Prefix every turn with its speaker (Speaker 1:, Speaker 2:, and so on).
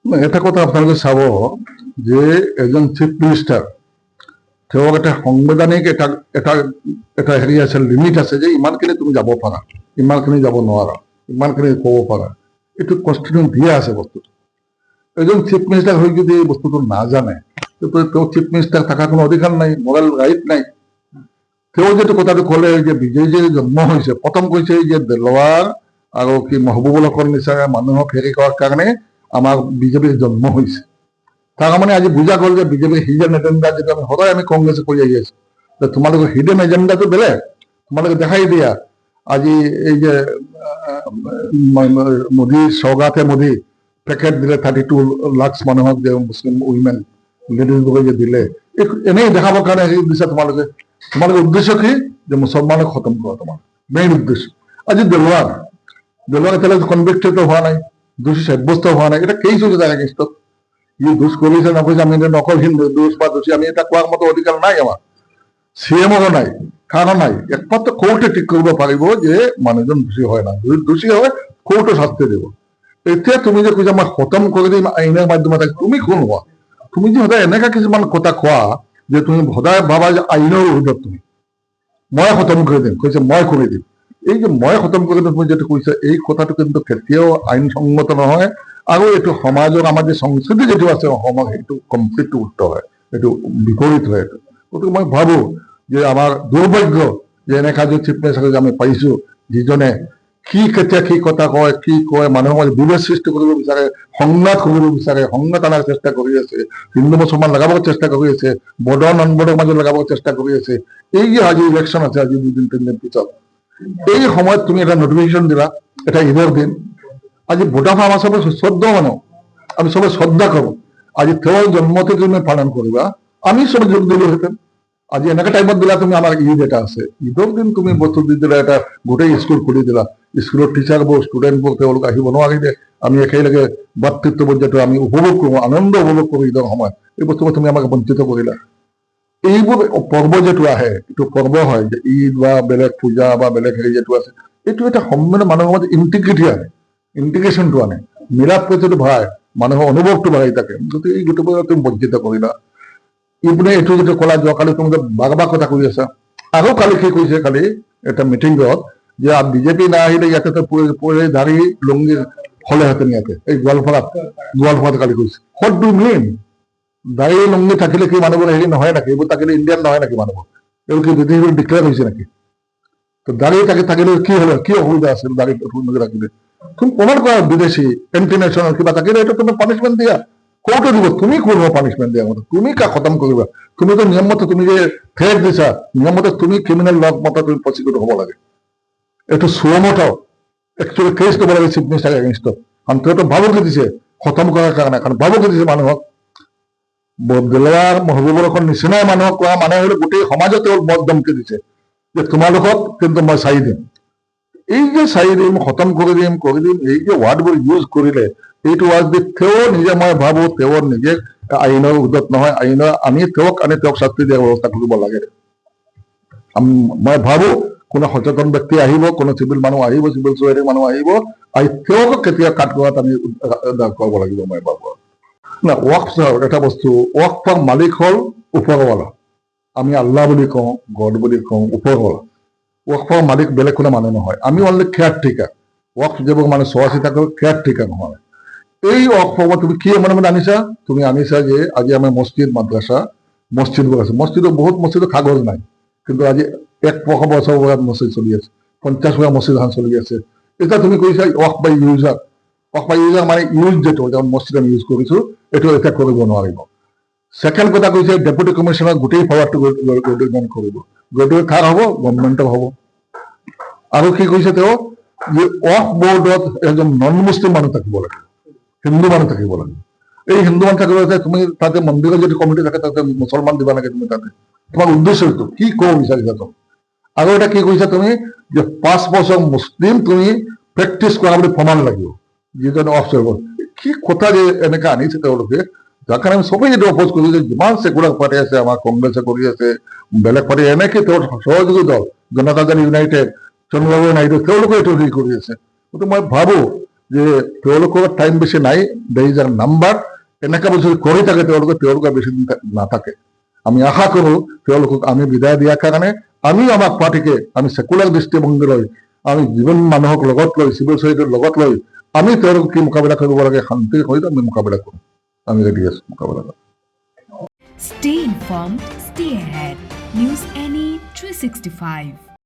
Speaker 1: এটা কথা আপোনালোকে চাব যে এজন চিফ মিনিষ্টাৰ তেওঁক এটা সাংবিধানিক এটা হেৰি আছে, লিমিট আছে যে ইমানখিনি তুমি যাব পাৰা, ইমানখিনি যাব নোৱাৰা, ইমানখিনি ক'ব পাৰা। এইটো কনষ্টিটিউশ্যন দিয়া আছে বস্তুটো। এজন চিফ মিনিষ্টাৰ হৈ যদি এই বস্তুটো নাজানে, তেওঁ চিফ মিনিষ্টাৰ থকাৰ কোনো অধিকাৰ নাই, মৰেল ৰাইট নাই। তেওঁ যিটো কথাটো ক'লে যে বিজেপি যে জন্ম হৈছে, প্ৰথম কৈছে যে দেলৱাৰ আৰু কি মহবুবুল হকৰ নিচিনা মানুহক হেৰি কৰাৰ কাৰণে আমাৰ বিজেপিৰ জন্ম হৈছে। তাৰ মানে আজি বুজা গ'ল যে বিজেপিৰ হিডেন এজেণ্ডা যিটো আমি সদায় আমি কংগ্ৰেছে কৰি আহি আছো, তোমালোকৰ হিডেন এজেণ্ডাটো বেলেগ। তোমালোকে দেখাই দিয়া আজি এই যে মোদী সৌগাতে মোদী পেকেট দিলে 32 লাখ মানুহক যে মুছলিম উইমেন লেডিজবোৰক যে দিলে, এনেই দেখাবৰ কাৰণে হেৰি দিছা তোমালোকে। তোমালোকৰ উদ্দেশ্য কি? যে মুছলমানক খতম কৰা তোমাৰ মেইন উদ্দেশ্য। আজি দেলৱাৰ এতিয়ালৈকে কনভিক্টেড হোৱা নাই, দোষী সাব্যস্ত হোৱা নাই। এটা কেছ হৈছে তাৰ এগেইনষ্টত। ই দোষ কৰিছে নকৰিছে আমি নকলহীন দোষ বা দোষী আমি এটা কোৱাৰ মতো অধিকাৰ নাই আমাৰ, CMৰো নাই, কাৰো নাই। একমাত্ৰ কোৰ্টে ঠিক কৰিব পাৰিব যে মানুহজন দোষী হয় না, যদি দোষী হয় কোৰ্টে শাস্তি দিব। এতিয়া তুমি যে কৈছা মই খতম কৰি দিম আইনৰ মাধ্যমত, তুমি কোন হোৱা? তুমি যে সদায় এনেকা কিছুমান কথা কোৱা যে তুমি সদায় ভাবা যে আইনৰ ঊৰ্ধত তুমি, মই খতম কৰি দিম, কৈছে মই কৰি দিম। এই যে মই খতম কৰি দিম তুমি যিটো কৈছা, এই কথাটো কিন্তু কেতিয়াও আইনসন্মত নহয়। আৰু এইটো সমাজৰ আমাৰ যে সংস্কৃতি যিটো আছে অসমৰ, সেইটো কমপ্লিট উল্টা হয়, এইটো বিপৰীত হয়। গতিকে মই ভাবো যে আমাৰ দুৰ্ভাগ্য যে এনেকা যে চিফ মিনিষ্টাৰ আমি পাইছো, যিজনে কেতিয়া কি কথা কয়, কি কয়, মানুহৰ মাজত বিভেদ সৃষ্টি কৰিব বিচাৰে, সংঘাত কৰিব বিচাৰে, সংঘাত অনাৰ চেষ্টা কৰি আছে, হিন্দু মুছলমান লগাবৰ চেষ্টা কৰি আছে, বড়ো নন বড়োৰ মাজত লগাবৰ চেষ্টা কৰি আছে। এই যে আজি ইলেকশ্যন আছে, আজি 2-3 দিন পিছত, এই সময়ত তুমি এটা নটিফিকেশ্যন দিলা, এটা ঈদৰ দিন। আজি ভোটাফা আমাৰ চবে শ্ৰদ্ধা মানুহ, আমি চবে শ্ৰদ্ধা কৰো। আজি তেওঁৰ জন্মতে তুমি পালন কৰিবা, আমি চবে যোগ দিলোহেঁতেন। আজি এনেকা টাইমত দিলা তুমি, আমাৰ ঈদ এটা আছে, ঈদৰ দিন তুমি বস্তু দি দিলা, এটা গোটেই স্কুল খুলি দিলা, স্কুলৰ টিচাৰবোৰ ষ্টুডেণ্টবোৰ তেওঁলোক আহিব নোৱাৰিলে, আমি একেলগে ভাতৃত্ববোধ যিটো আমি উপভোগ কৰো, আনন্দ উপভোগ কৰো ঈদৰ সময়ত, এই বস্তুবোৰ তুমি আমাক বঞ্চিত কৰিলা। এইবোৰ পৰ্ব যিটো আহে, এইটো পৰ্ব হয় যে ঈদ বা বেলেগ পূজা বা বেলেগ হেৰি যিটো আছে, এইটো এটা সম্পূৰ্ণ মানুহৰ মাজত ইণ্টিগ্ৰিটি আনে, ইণ্টিগ্ৰেশ্যনটো আনে, মিলাপ প্ৰীতিটো বঢ়ায়, মানুহৰ অনুভৱটো বাঢ়ি থাকে। গতিকে এই গোটেইবোৰ তুমি বঞ্চিত কৰিলা। ইপিনে এইটো যিটো ক'লা, যোৱাকালি তুমি বাগ কথা কৈ আছা, আৰু কালি কি কৈছে, কালি এটা মিটিঙত যে বিজেপি না আহিলে ইয়াতে দাড়ি লুংগি হলেহেঁতেন ইয়াতে, এই গোৱালপাৰাত কালি কৈছে। What do mean? দাড়ি লুংগি থাকিলে কি মানুহবোৰ হেৰি নহয় নেকি? এইবোৰ থাকিলে ইণ্ডিয়ান নহয় নেকি মানুহবোৰ? এইবোৰ কি বিদেশী ডিক্লেয়াৰ হৈছে নেকি? তো দাড়ি থাকিলে কি হলো, কি অসুবিধা আছিল দাড়ি থাকিলে? তুমি প্ৰমাণ কৰা বিদেশী এন্টি নেশ্যনেল কিবা থাকিলে এইটো তুমি পানিশমেণ্ট দিয়া, কোৰ্টে দিব। তুমি কৰিব পানিশমেণ্ট দিয়া মতে, তুমি কা খতম কৰিবা? তুমি তো নিয়ম মতে, তুমি যে ফেক দিছা, নিয়ম মতে তুমি ক্ৰিমিনেল ল মতে তুমি প্ৰচিকিউট হ'ব লাগে। এইটো সুমত একচুৱেলি কেছ দিব লাগে চিফ মিনিষ্টাৰ এগেইনষ্টত। কাৰণ তেওঁতো ভাবুকি দিছে খতম কৰাৰ কাৰণে, কাৰণ ভাবুকি দিছে মানুহক। দেলৱাৰ মহবুবুল হকৰ নিচিনাই মানুহক কোৱা মানে হলে গোটেই সমাজত তেওঁ মত ধমকি দিছে যে তোমালোকক কিন্তু মই চাই দিম। এই যে চাই দিম, খতম কৰি দিম, এই যে ৱাৰ্ডবোৰ ইউজ কৰিলে, এইটো ৱাৰ্ড দি তেওঁ নিজে, মই ভাবো তেওঁ নিজে আইনৰ ঊৰ্ধত নহয়, আমি তেওঁক শাস্তি দিয়াৰ ব্যৱস্থা কৰিব লাগে। মই ভাবো কোনো সচেতন ব্যক্তি আহিব, কোনো চিভিল মানুহ আহিব, চিভিল ছচাইটিৰ মানুহ আহিব, তেওঁক কেতিয়া কাঠগড়াত আমি কৰিব লাগিব, মই ভাবো। না ৱক্ফ এটা বস্তু, ৱক্ফৰ মালিক হল ওপৰৱালা। আমি আল্লাহ বুলি কওঁ, গড বুলি কওঁ, ওপৰৱালা। ৱক্ফৰ মালিক বেলেগ কোনো মানুহ নহয়, আমি অনলি কেয়াৰ টেকাৰ। ৱক্ফ যিবোৰ মানে চোৱা চিতা কৰে, কেয়াৰ টেকাৰ নহয়। এই ৱক্ফ তুমি কি মানে আনিছা? তুমি আনিছা যে আজি আমাৰ মছজিদ মাদ্ৰাছা মছজিদবোৰ আছে, বহুত মছজিদৰ কাগজ নাই, কিন্তু আজি 100 বছৰ মছজিদ চলি আছে, 50 মছজিদ এখন চলি আছে। এতিয়া তুমি কৈছা ৱক্ফ বাই ইউজাৰ। ৱক্ফ বাই ইউজাৰ মানে ইউজ যিটো মছজিদ আমি ইউজ কৰিছো, এইটো এতিয়া কৰিব নোৱাৰিব। ছেকেণ্ড কথা কৈছে ডেপুটি কমিশনাৰ গোটেই পাৱাৰটো গ্ৰেজুৱেট কৰিব। গ্ৰেজুৱেট কাৰ হ'ব? গভৰ্ণমেণ্টৰ হ'ব। আৰু কি কৈছে তেওঁ যে ৱক্ফ বোৰ্ডত এজন নন মুছলিম মানুহ থাকিব লাগে, হিন্দু মানুহ থাকিব লাগে। এই হিন্দু মানুহ থাকিব লাগে, তুমি তাতে মন্দিৰৰ যদি কমিটি থাকে তাতে মুছলমান দিবা লাগে তুমি তাতে। তোমাৰ উদ্দেশ্যটো কি ক'ব বিচাৰিছা তুমি? আৰু এটা কি কৈছা তুমি যে 5 বছৰ মুছলিম তুমি প্ৰেক্টিচ কৰা বুলি প্ৰমাণ লাগিব, যিজন ৱক্ফ কৰিব। কি কথা যে এনেকে আনিছে তেওঁলোকে, যাৰ কাৰণে আমি চবেই এইটো অপোজ কৰিছো। যে যিমান ছেকুলাৰ পাৰ্টি আছে, আমাৰ কংগ্ৰেছে কৰি আছে, বেলেগ পাৰ্টি, এনেকে তেওঁৰ সহযোগী দল জনতা দল ইউনাইটেড, চন্দ্ৰবাবু নাইডু, তেওঁলোকে এইটো হেৰি কৰি আছে। গতিকে মই ভাবো যে তেওঁলোকৰ টাইম বেছি নাই, দে ইজ আ নাম্বাৰ, এনেকা যদি কৰি থাকে তেওঁলোকে বেছি দিন নাথাকে। আমি আশা কৰো তেওঁলোকক আমি বিদায় দিয়াৰ কাৰণে আমি আমাৰ পাৰ্টিকে আমি সেকুলাৰ দৃষ্টিভংগী লৈ আমি যিমান মানুহক লগত লৈ চিভিল ছচাইটিৰ লগত লৈ আমি তেওঁলোকক কি মোকাবিলা কৰিব লাগে শান্তিৰ সহিত আমি মোকাবিলা কৰোঁ। আমি ৰেডি আছো মোকাবিলা কৰোঁ।
Speaker 2: Stay informed, stay ahead. News NE 365.